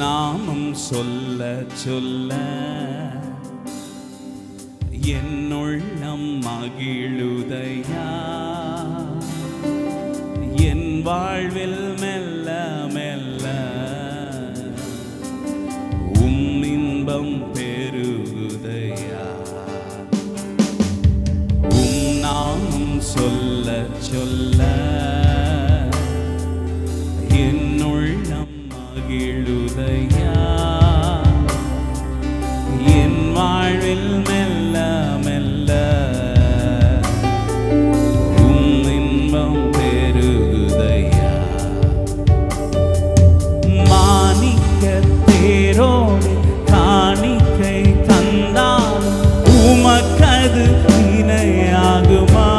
நாமம் சொல்ல சொல்ல என்னுள்ளம் மகிழுதையா. என் வாழ்வில் மெல்ல மெல்ல இன்பம் பெருகுதையா. நாமம் சொல்ல சொல்ல என்னுள்ளம் மகிழுதையா. என் வாழ்வில் மெல்ல மெல்ல இன்பம் பெருகுதையா. மாணிக்க தேரோடு காணிக்கை தந்தால் உமக்கது இணையாகுமா.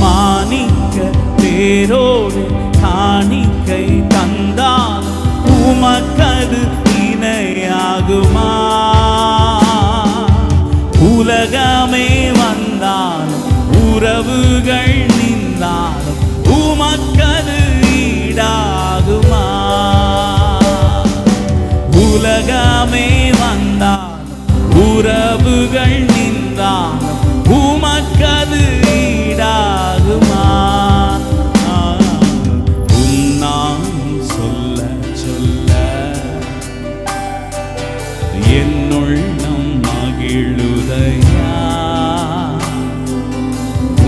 மாணிக்க தேரோடு காணிக்கை தந்தால் உமக்கது இணையாகுமா. உலகமே வந்தாலும் உறவுகள் நின்றாலும் உமக்கது ஈடாகுமா. உலகமே வந்தாலும் உறவுகள் நின்றாலும் உமக்கது ஈடாகுமா. நாமம் சொல்ல சொல்ல என்னுள்ளம் மகிழுதையா.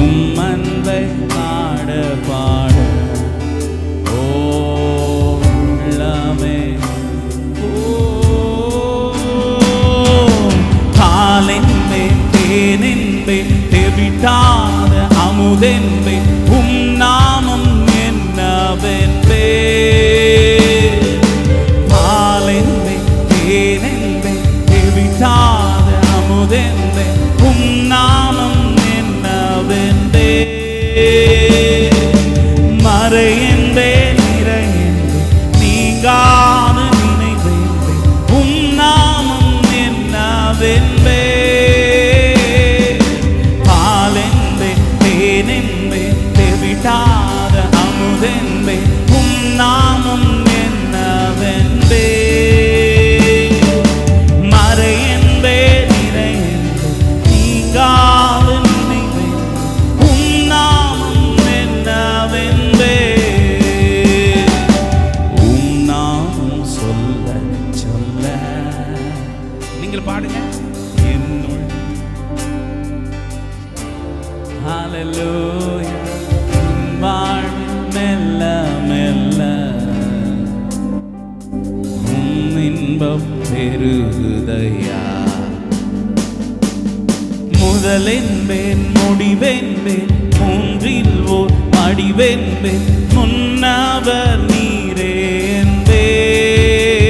உம்மன்பை பாட பாட ஓளமே பாலென்பே தேனென்பே தெவிட்டாத அமுதென்பே உம் நாமம் என்னவென்பே. பாலென்பே தேனென்பே தெவிட்டாத அமுதென்பே உம் நாமம் என்னவென்பே. மறையென்பே நிறையென்பே நீங்காத நினைவென்பே உம் நாமம் என்னவென்பே. பாலென்பே தேனென்பே தெவிட்டாத அமுதென்பே உம் நாமம் என்னவென்பே. மறையென்பே நிறையென்பே நீங்காத நினைவென்பே உம் நாமம் என்னவென்பே. உம் நாமம் சொல்ல சொல்ல நீங்கள் பாடுங்க. என்னுள் ஹல்லேலூயா. வாழ்வில் மெல்ல மெல்ல உம் இன்பம் பெருகுதையா. முதலென்பேன் முடிவென்பேன் மூன்றில் ஓர் அடிவென்பேன் முன்னவர் நீரே என்பேன்.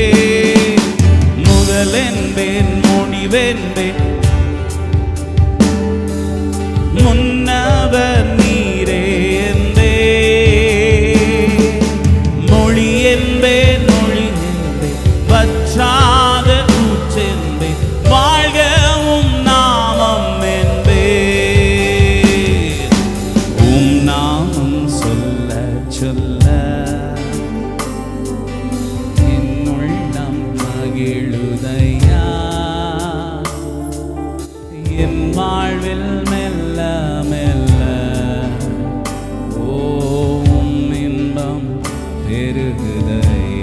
முதலென்பேன் முடிவென்பேன் முன்னவர் நீரே என்பேன். மொழி என்பேன் மொழி என்பேன் வற்றாத ஊற்றென்பேன் வாழ்கவும் நாமம் என்பேன். உம் நாமம் சொல்ல சொல்ல என்னுள்ளம் மகிழுதையா. என் வாழ்வில் மெல்ல மெல்ல ஓம் இன்பம் பெருகுதையா.